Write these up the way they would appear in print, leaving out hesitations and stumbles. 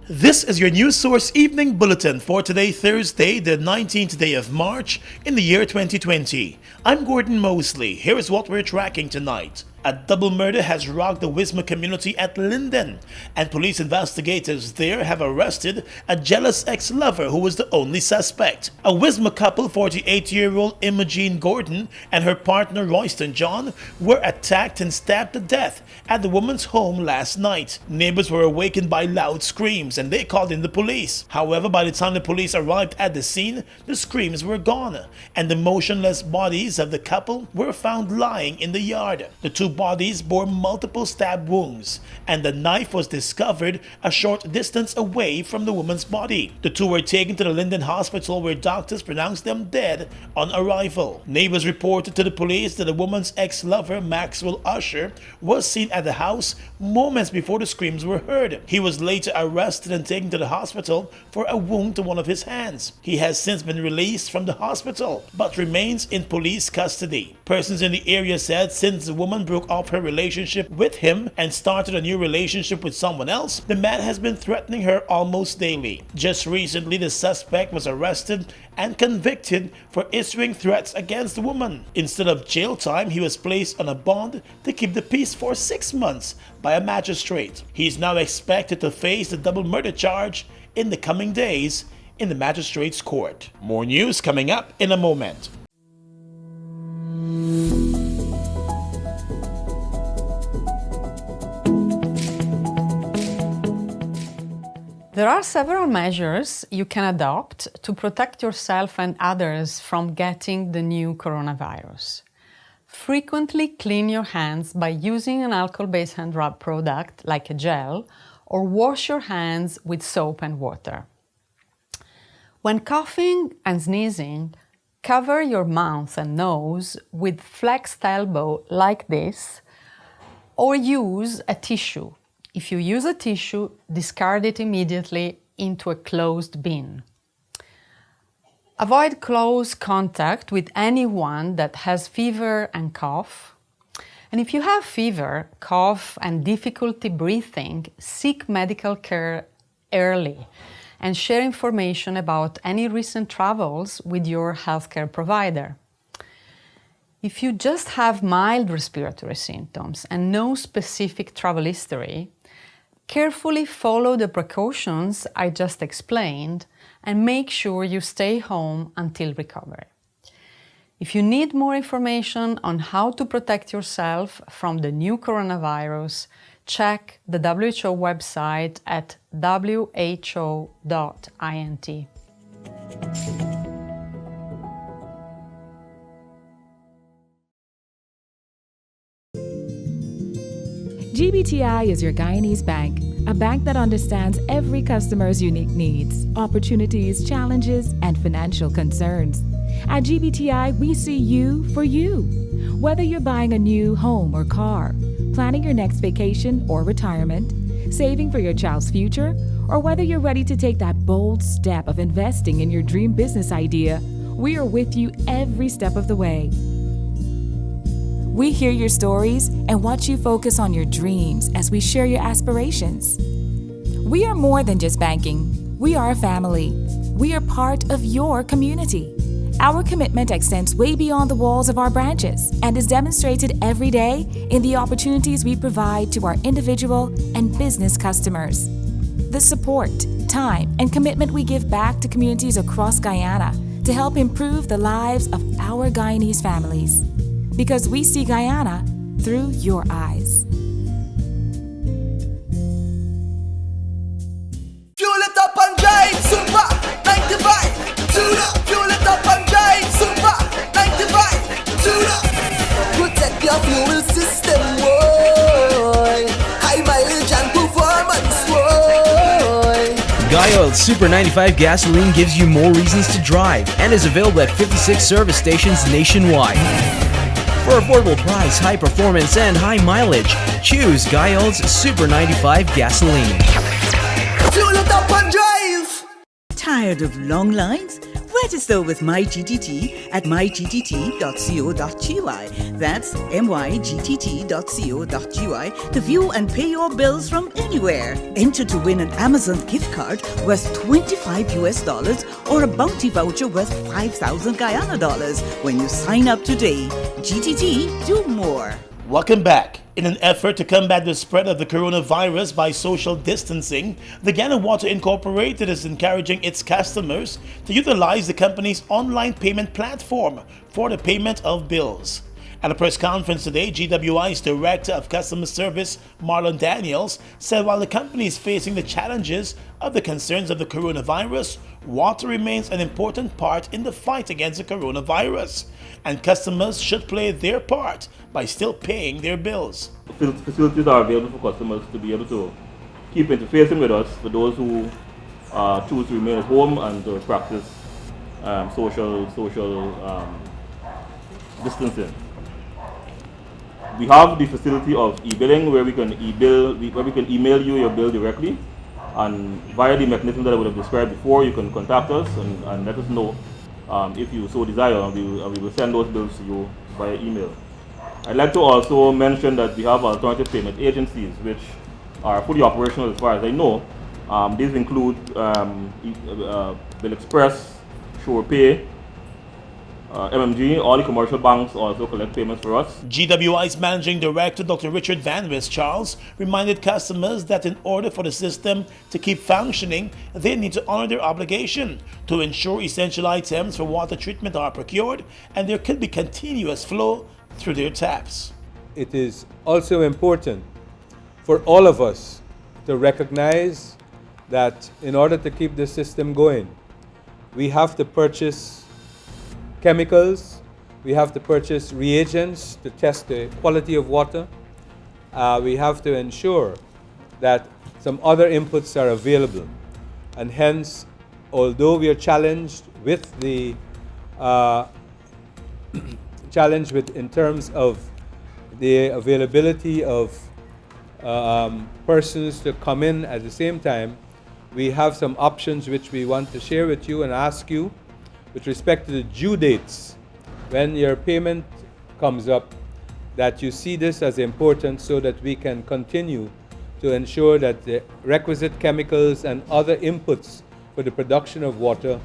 This is your News Source Evening Bulletin for today, Thursday, the 19th day of March in the year 2020. I'm Gordon Mosley. Here is what we're tracking tonight. A double murder has rocked the Wisma community at Linden, and police investigators there have arrested a jealous ex-lover who was the only suspect. A Wisma couple, 48-year-old Imogene Gordon and her partner Royston John, were attacked and stabbed to death at the woman's home last night. Neighbors were awakened by loud screams and they called in the police. However, by the time the police arrived at the scene, the screams were gone and the motionless bodies of the couple were found lying in the yard. The two bodies bore multiple stab wounds, and the knife was discovered a short distance away from the woman's body. The two were taken to the Linden hospital where doctors pronounced them dead on arrival. Neighbors reported to the police that the woman's ex-lover, Maxwell Usher, was seen at the house moments before the screams were heard. He was later arrested and taken to the hospital for a wound to one of his hands. He has since been released from the hospital, but remains in police custody. Persons in the area said since the woman broke off her relationship with him and started a new relationship with someone else, the man has been threatening her almost daily. Just recently, the suspect was arrested and convicted for issuing threats against the woman. Instead of jail time, he was placed on a bond to keep the peace for 6 months by a magistrate. He is now expected to face the double murder charge in the coming days in the magistrate's court. More news coming up in a moment. There are several measures you can adopt to protect yourself and others from getting the new coronavirus. Frequently clean your hands by using an alcohol-based hand rub product like a gel, or wash your hands with soap and water. When coughing and sneezing, cover your mouth and nose with flexed elbow like this, or use a tissue. If you use a tissue, discard it immediately into a closed bin. Avoid close contact with anyone that has fever and cough. And if you have fever, cough, and difficulty breathing, seek medical care early and share information about any recent travels with your healthcare provider. If you just have mild respiratory symptoms and no specific travel history, carefully follow the precautions I just explained and make sure you stay home until recovery. If you need more information on how to protect yourself from the new coronavirus, check the WHO website at who.int. GBTI is your Guyanese bank, a bank that understands every customer's unique needs, opportunities, challenges, and financial concerns. At GBTI, we see you for you. Whether you're buying a new home or car, planning your next vacation or retirement, saving for your child's future, or whether you're ready to take that bold step of investing in your dream business idea, we are with you every step of the way. We hear your stories and watch you focus on your dreams as we share your aspirations. We are more than just banking. We are a family. We are part of your community. Our commitment extends way beyond the walls of our branches and is demonstrated every day in the opportunities we provide to our individual and business customers. The support, time, and commitment we give back to communities across Guyana to help improve the lives of our Guyanese families. Because we see Guyana through your eyes. Fuel it up and drive, super 95. Tune up. Fuel it up and drive, super 95. Tune up. Protect your fuel system, boy. High mileage and performance, boy. Guyoil Super 95 gasoline gives you more reasons to drive and is available at 56 service stations nationwide. For affordable price, high performance, and high mileage, choose Guyoil's Super 95 gasoline. Fuel it up and drive. Tired of long lines? Register with MyGTT at mygtt.co.gy. That's mygtt.co.gy to view and pay your bills from anywhere. Enter to win an Amazon gift card worth $25 or a bounty voucher worth 5,000 Guyana dollars when you sign up today. GTT, do more. Welcome back. In an effort to combat the spread of the coronavirus by social distancing, the Guyana Water Incorporated is encouraging its customers to utilize the company's online payment platform for the payment of bills. At a press conference today, GWI's Director of Customer Service, Marlon Daniels, said while the company is facing the challenges of the concerns of the coronavirus, water remains an important part in the fight against the coronavirus, and customers should play their part by still paying their bills. Facilities are available for customers to be able to keep interfacing with us, for those who choose to remain at home and to practice social distancing. We have the facility of e-billing where we can email you your bill directly, and via the mechanism that I would have described before, you can contact us and let us know if you so desire, and we will send those bills to you via email. I'd like to also mention that we have alternative payment agencies which are fully operational as far as I know. These include Bill Express, SurePay, MMG. All the commercial banks also collect payments for us. GWI's Managing Director, Dr. Richard Van West Charles, reminded customers that in order for the system to keep functioning, they need to honor their obligation to ensure essential items for water treatment are procured and there could be continuous flow through their taps. It is also important for all of us to recognize that in order to keep the system going, we have to purchase chemicals, we have to purchase reagents to test the quality of water. We have to ensure that some other inputs are available. And hence, although we are challenged with the in terms of the availability of persons to come in at the same time, we have some options which we want to share with you and ask you with respect to the due dates when your payment comes up, that you see this as important so that we can continue to ensure that the requisite chemicals and other inputs for the production of water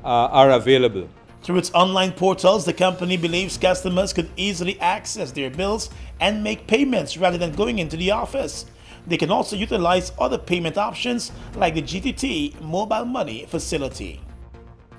are available. Through its online portals, the company believes customers could easily access their bills and make payments rather than going into the office. They can also utilize other payment options like the GTT mobile money facility.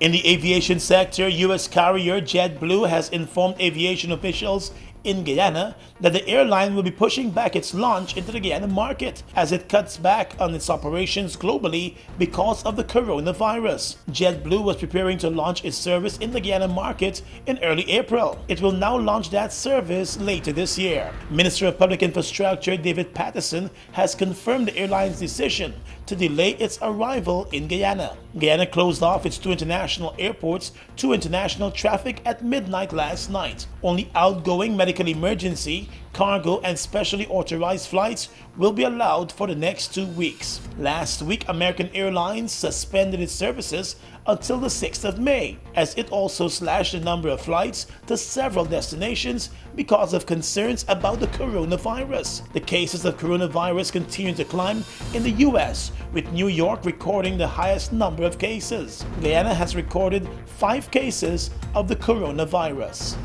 In the aviation sector, U.S. carrier JetBlue has informed aviation officials in Guyana that the airline will be pushing back its launch into the Guyana market as it cuts back on its operations globally because of the coronavirus. JetBlue was preparing to launch its service in the Guyana market in early April. It will now launch that service later this year. Minister of Public Infrastructure David Patterson has confirmed the airline's decision to delay its arrival in Guyana. Guyana closed off its 2 international airports to international traffic at midnight last night. Only outgoing medical emergency, cargo, and specially authorized flights will be allowed for the next 2 weeks. Last week, American Airlines suspended its services until the 6th of May, as it also slashed the number of flights to several destinations because of concerns about the coronavirus. The cases of coronavirus continue to climb in the US, with New York recording the highest number of cases. Guyana has recorded 5 cases of the coronavirus.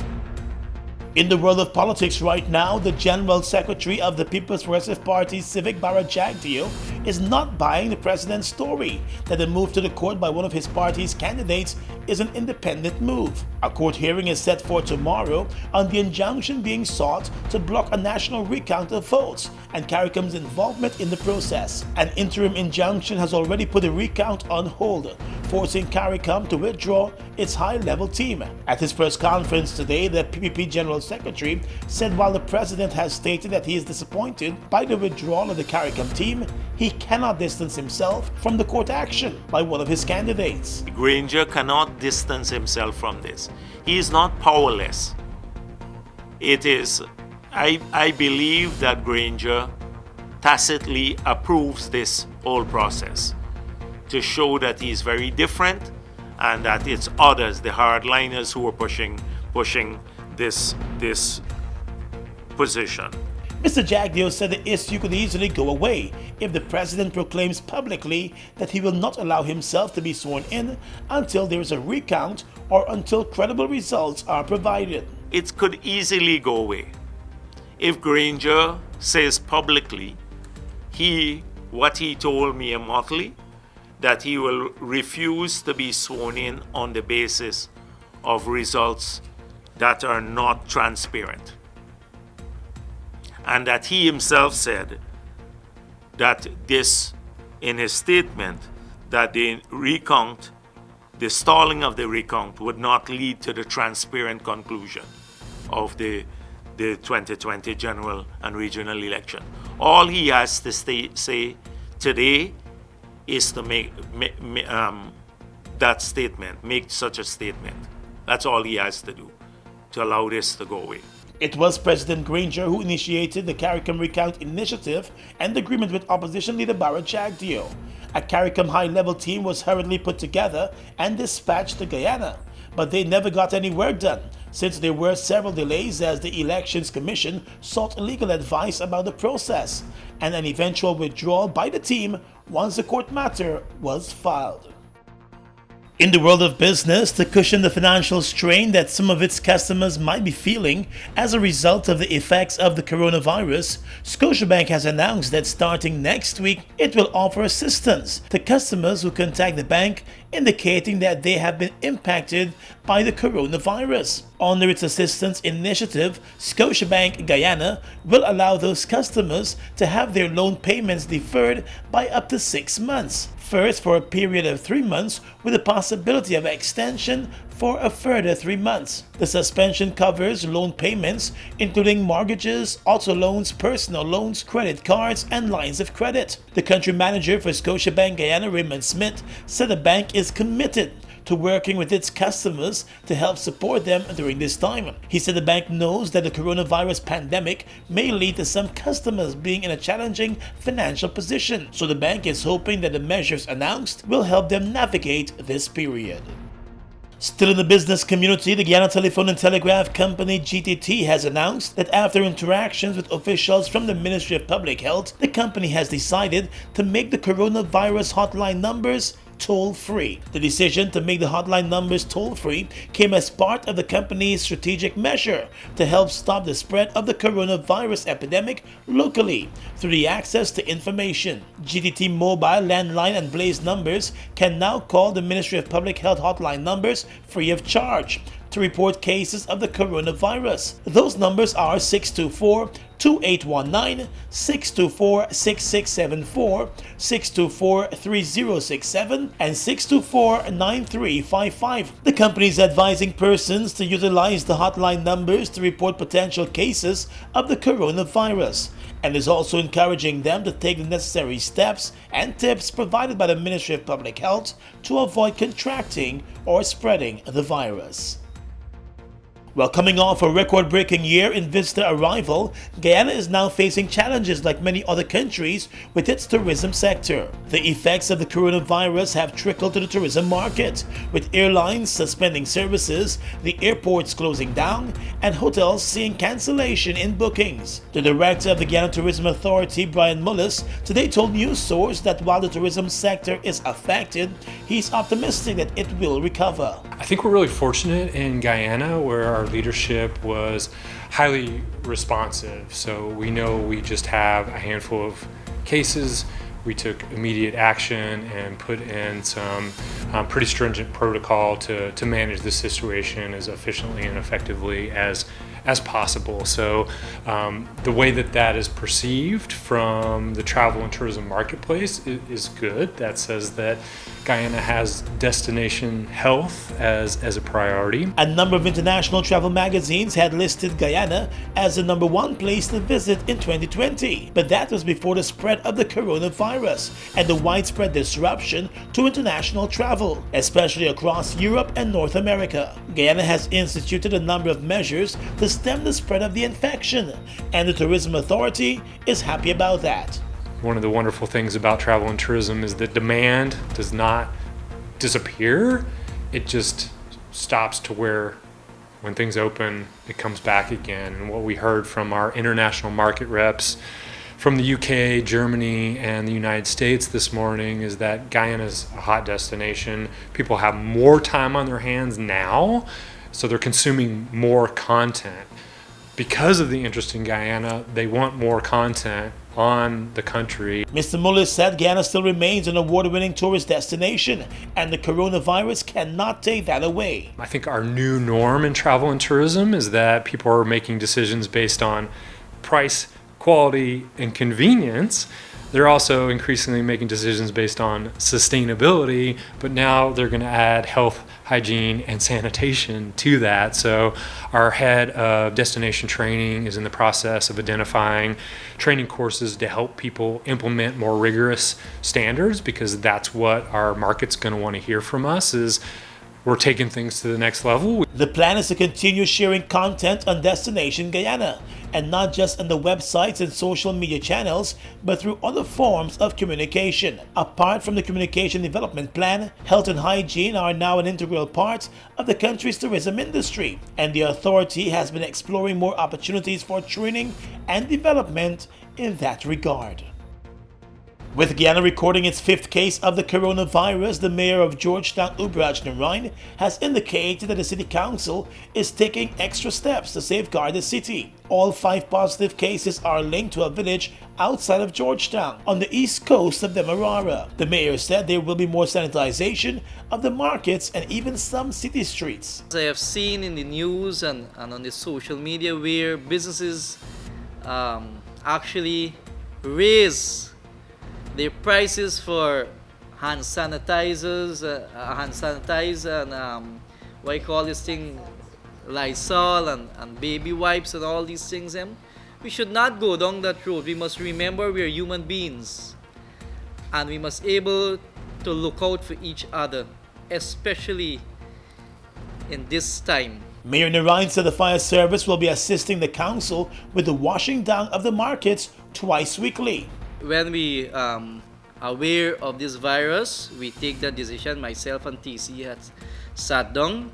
In the world of politics right now, the General Secretary of the People's Progressive Party, Civic Bara Jagdeo, is not buying the president's story that the move to the court by one of his party's candidates is an independent move. A court hearing is set for tomorrow on the injunction being sought to block a national recount of votes and CARICOM's involvement in the process. An interim injunction has already put the recount on hold, forcing CARICOM to withdraw its high-level team. At his press conference today, the PPP General Secretary said while the president has stated that he is disappointed by the withdrawal of the CARICOM team, he cannot distance himself from the court action by one of his candidates. Granger cannot distance himself from this. He is not powerless. It is, I believe that Granger tacitly approves this whole process to show that he is very different and that it's others, the hardliners, who are pushing this position. Mr. Jagdeo said the issue could easily go away if the president proclaims publicly that he will not allow himself to be sworn in until there is a recount or until credible results are provided. It could easily go away if Granger says publicly what he told me monthly, that he will refuse to be sworn in on the basis of results that are not transparent. And that he himself said that this, in his statement, that the recount, the stalling of the recount would not lead to the transparent conclusion of the 2020 general and regional election. All he has to say today is to make that statement, make such a statement. That's all he has to do to allow this to go away. It was President Granger who initiated the CARICOM recount initiative and agreement with opposition leader Barra Jagdeo. A CARICOM high-level team was hurriedly put together and dispatched to Guyana, but they never got any work done, since there were several delays as the Elections Commission sought legal advice about the process, and an eventual withdrawal by the team once the court matter was filed. In the world of business, to cushion the financial strain that some of its customers might be feeling as a result of the effects of the coronavirus, Scotia Bank has announced that starting next week, it will offer assistance to customers who contact the bank indicating that they have been impacted by the coronavirus. Under its assistance initiative, Scotia Bank Guyana will allow those customers to have their loan payments deferred by up to 6 months. First, for a period of 3 months, with the possibility of extension for a further 3 months. The suspension covers loan payments, including mortgages, auto loans, personal loans, credit cards, and lines of credit. The country manager for Scotia Bank Guyana, Raymond Smith, said the bank is committed to working with its customers to help support them during this time. He said the bank knows that the coronavirus pandemic may lead to some customers being in a challenging financial position, so the bank is hoping that the measures announced will help them navigate this period. Still in the business community, the Guyana Telephone and Telegraph Company GTT has announced that after interactions with officials from the Ministry of Public Health, the company has decided to make the coronavirus hotline numbers toll-free. The decision to make the hotline numbers toll-free came as part of the company's strategic measure to help stop the spread of the coronavirus epidemic locally through the access to information. GTT mobile, landline, and blaze numbers can now call the Ministry of Public Health hotline numbers free of charge to report cases of the coronavirus. Those numbers are 624-2819, 624-6674, 624-3067, and 624-9355. The company is advising persons to utilize the hotline numbers to report potential cases of the coronavirus, and is also encouraging them to take the necessary steps and tips provided by the Ministry of Public Health to avoid contracting or spreading the virus. Well, coming off a record-breaking year in visitor arrival, Guyana is now facing challenges like many other countries with its tourism sector. The effects of the coronavirus have trickled to the tourism market, with airlines suspending services, the airports closing down, and hotels seeing cancellation in bookings. The director of the Guyana Tourism Authority, Brian Mullis, today told news source that while the tourism sector is affected, he's optimistic that it will recover. I think we're really fortunate in Guyana where our leadership was highly responsive. So we know we just have a handful of cases. We took immediate action and put in some pretty stringent protocol to manage the situation as efficiently and effectively as possible. So the way that is perceived from the travel and tourism marketplace is good. That says that Guyana has destination health as a priority. A number of international travel magazines had listed Guyana as the #1 place to visit in 2020, but that was before the spread of the coronavirus and the widespread disruption to international travel, especially across Europe and North America. Guyana has instituted a number of measures to stem the spread of the infection, and the Tourism Authority is happy about that. One of the wonderful things about travel and tourism is that demand does not disappear. it just stops to where when things open, it comes back again. And what we heard from our international market reps from the UK, Germany, and the United States this morning is that Guyana's a hot destination. People have more time on their hands now, so they're consuming more content. Because of the interest in Guyana, they want more content on the country. Mr. Muller said Guyana still remains an award-winning tourist destination, and the coronavirus cannot take that away. I think our new norm in travel and tourism is that people are making decisions based on price, quality, and convenience. They're also increasingly making decisions based on sustainability, but now they're going to add health, hygiene, and sanitation to that. So our head of destination training is in the process of identifying training courses to help people implement more rigorous standards, because that's what our market's going to want to hear from us is we're taking things to the next level. The plan is to continue sharing content on Destination Guyana, and not just on the websites and social media channels, but through other forms of communication. Apart from the communication development plan, health and hygiene are now an integral part of the country's tourism industry, and the authority has been exploring more opportunities for training and development in that regard. With Guyana recording its 5th case of the coronavirus, the mayor of Georgetown, Narine, has indicated that the city council is taking extra steps to safeguard the city. All 5 positive cases are linked to a village outside of Georgetown on the east coast of Demerara. The mayor said there will be more sanitization of the markets and even some city streets. I have seen in the news and on the social media where businesses actually raise their prices for hand sanitizers, and what you call this thing, Lysol and baby wipes and all these things. We should not go down that road. We must remember we are human beings, and we must able to look out for each other, especially in this time. Mayor Narine said the fire service will be assisting the council with the washing down of the markets twice weekly. When we aware of this virus, we take that decision. Myself and TC had sat down.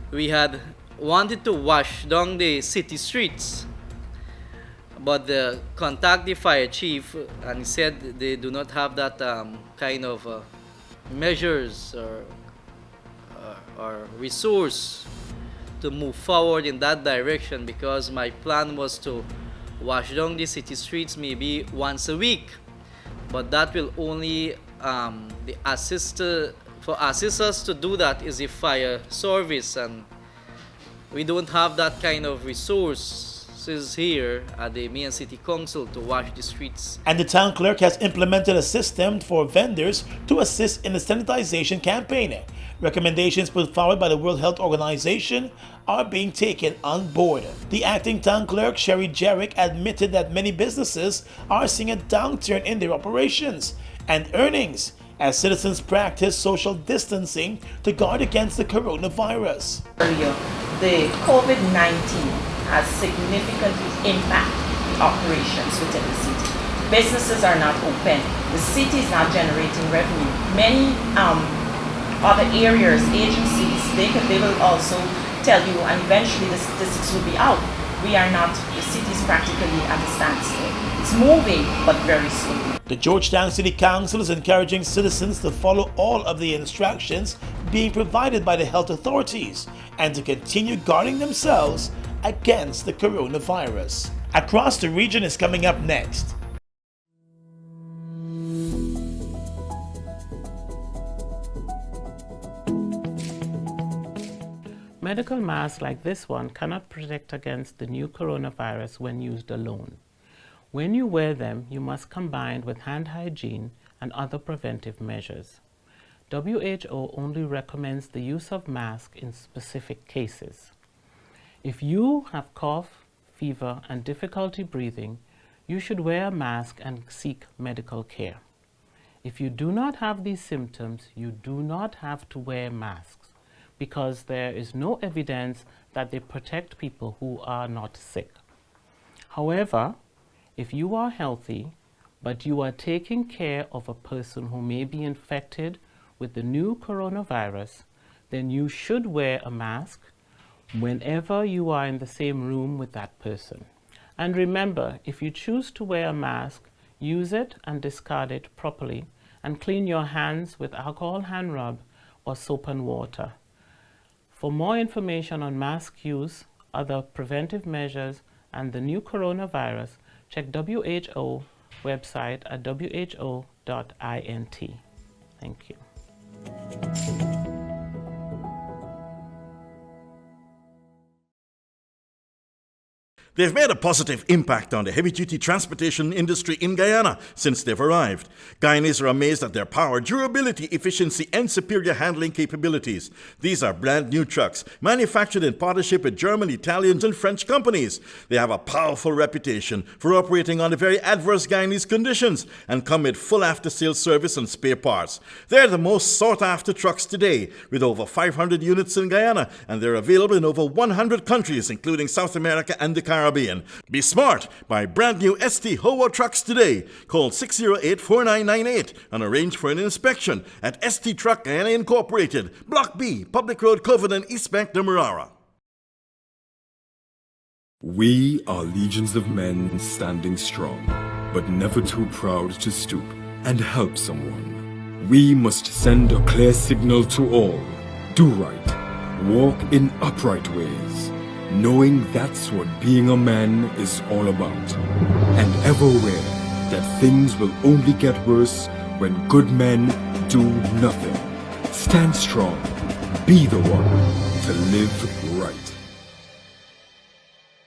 We had wanted to wash down the city streets, but contact the fire chief, and he said they do not have that kind of measures or resource to move forward in that direction, because my plan was to wash down the city streets maybe once a week, but that will only assist us to do that is the fire service, and we don't have that kind of resources here at the main city council to wash the streets. And the town clerk has implemented a system for vendors to assist in the sanitization campaign. Recommendations put forward by the World Health Organization are being taken on board. The acting town clerk, Sherry Jarrick, admitted that many businesses are seeing a downturn in their operations and earnings as citizens practice social distancing to guard against the coronavirus. Earlier, the COVID-19 has significantly impacted the operations within the city. Businesses are not open. The city is not generating revenue. Many other areas, agencies, they will also tell you, and eventually the statistics will be out. We are not, the city is practically at a standstill. It's moving, but very slowly. The Georgetown City Council is encouraging citizens to follow all of the instructions being provided by the health authorities and to continue guarding themselves against the coronavirus. Across the Region is coming up next. Medical masks like this one cannot protect against the new coronavirus when used alone. When you wear them, you must combine with hand hygiene and other preventive measures. WHO only recommends the use of masks in specific cases. If you have cough, fever, and difficulty breathing, you should wear a mask and seek medical care. If you do not have these symptoms, you do not have to wear masks, because there is no evidence that they protect people who are not sick. However, if you are healthy, but you are taking care of a person who may be infected with the new coronavirus, then you should wear a mask whenever you are in the same room with that person. And remember, if you choose to wear a mask, use it and discard it properly, and clean your hands with alcohol hand rub or soap and water. For more information on mask use, other preventive measures, and the new coronavirus, check WHO website at who.int. Thank you. They've made a positive impact on the heavy-duty transportation industry in Guyana since they've arrived. Guyanese are amazed at their power, durability, efficiency, and superior handling capabilities. These are brand new trucks, manufactured in partnership with German, Italian, and French companies. They have a powerful reputation for operating under very adverse Guyanese conditions and come with full after-sales service and spare parts. They're the most sought-after trucks today, with over 500 units in Guyana, and they're available in over 100 countries, including South America and the Caribbean. Be smart. Buy brand new ST Howo trucks today. Call 608-4998 and arrange for an inspection at ST Truck Guyana Incorporated, Block B, Public Road, Covenant, East Bank, Demerara. We are legions of men standing strong, but never too proud to stoop and help someone. We must send a clear signal to all. Do right. Walk in upright ways, knowing that's what being a man is all about. And ever aware that things will only get worse when good men do nothing. Stand strong. Be the one to live right.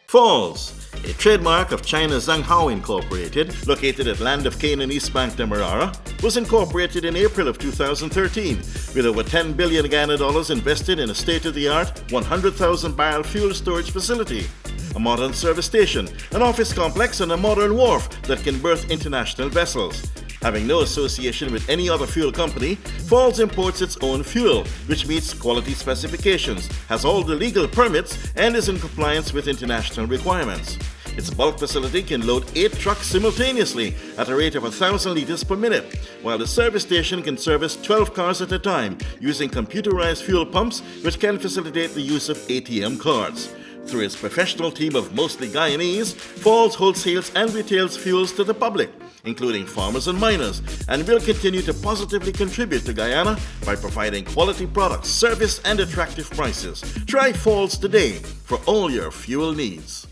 Falls, a trademark of China's Zhanghao Incorporated, located at Land of Cane in East Bank, Demerara, was incorporated in April of 2013, with over $10 billion Guyana dollars invested in a state-of-the-art 100,000 barrel fuel storage facility, a modern service station, an office complex, and a modern wharf that can berth international vessels. Having no association with any other fuel company, Falls imports its own fuel, which meets quality specifications, has all the legal permits, and is in compliance with international requirements. Its bulk facility can load 8 trucks simultaneously at a rate of 1,000 liters per minute, while the service station can service 12 cars at a time using computerized fuel pumps, which can facilitate the use of ATM cards. Through its professional team of mostly Guyanese, Falls wholesales and retails fuels to the public, including farmers and miners, and will continue to positively contribute to Guyana by providing quality products, service, and attractive prices. Try Falls today for all your fuel needs.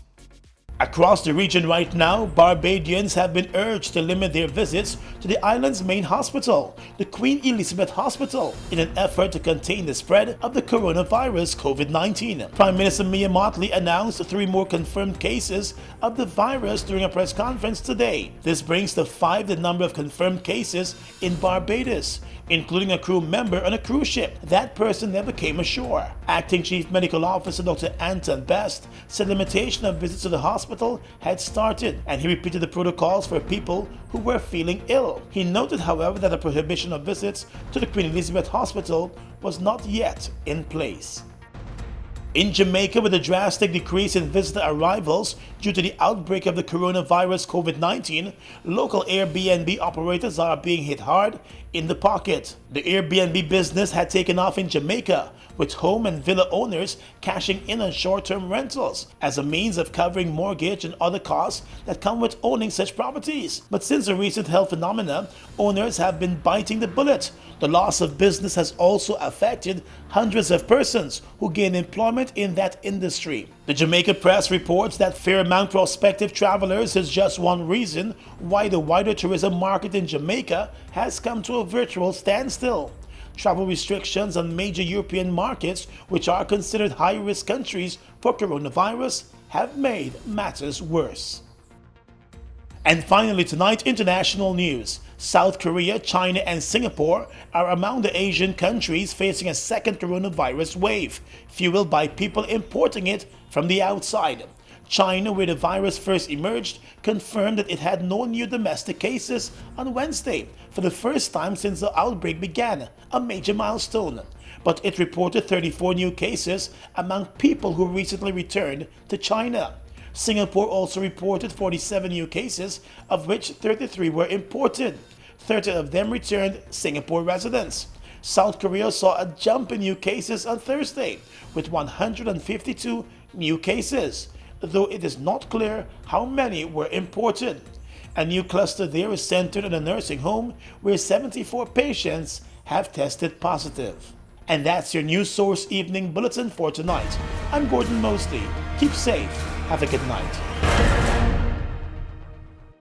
Across the region right now, Barbadians have been urged to limit their visits to the island's main hospital, the Queen Elizabeth Hospital, in an effort to contain the spread of the coronavirus COVID-19. Prime Minister Mia Mottley announced 3 more confirmed cases of the virus during a press conference today. This brings to 5 the number of confirmed cases in Barbados, including a crew member on a cruise ship. That person never came ashore. Acting Chief Medical Officer Dr. Anton Best said limitation of visits to the hospital had started, and he repeated the protocols for people who were feeling ill. He noted, however, that a prohibition of visits to the Queen Elizabeth Hospital was not yet in place. In Jamaica, with a drastic decrease in visitor arrivals due to the outbreak of the coronavirus COVID-19, local Airbnb operators are being hit hard in the pocket. The Airbnb business had taken off in Jamaica, with home and villa owners cashing in on short-term rentals as a means of covering mortgage and other costs that come with owning such properties. But since the recent health phenomena, owners have been biting the bullet. The loss of business has also affected hundreds of persons who gain employment in that industry. The Jamaica Press reports that Fairmount prospective travelers is just one reason why the wider tourism market in Jamaica has come to a virtual standstill. Travel restrictions on major European markets, which are considered high-risk countries for coronavirus, have made matters worse. And finally tonight, international news. South Korea, China, and Singapore are among the Asian countries facing a second coronavirus wave, fueled by people importing it from the outside. China, where the virus first emerged, confirmed that it had no new domestic cases on Wednesday, for the first time since the outbreak began, a major milestone. But it reported 34 new cases among people who recently returned to China. Singapore also reported 47 new cases, of which 33 were imported. 30 of them returned Singapore residents. South Korea saw a jump in new cases on Thursday, with 152 new cases, though it is not clear how many were imported. A new cluster there is centered in a nursing home where 74 patients have tested positive. And that's your News Source Evening Bulletin for tonight. I'm Gordon Mosley. Keep safe. Have a good night.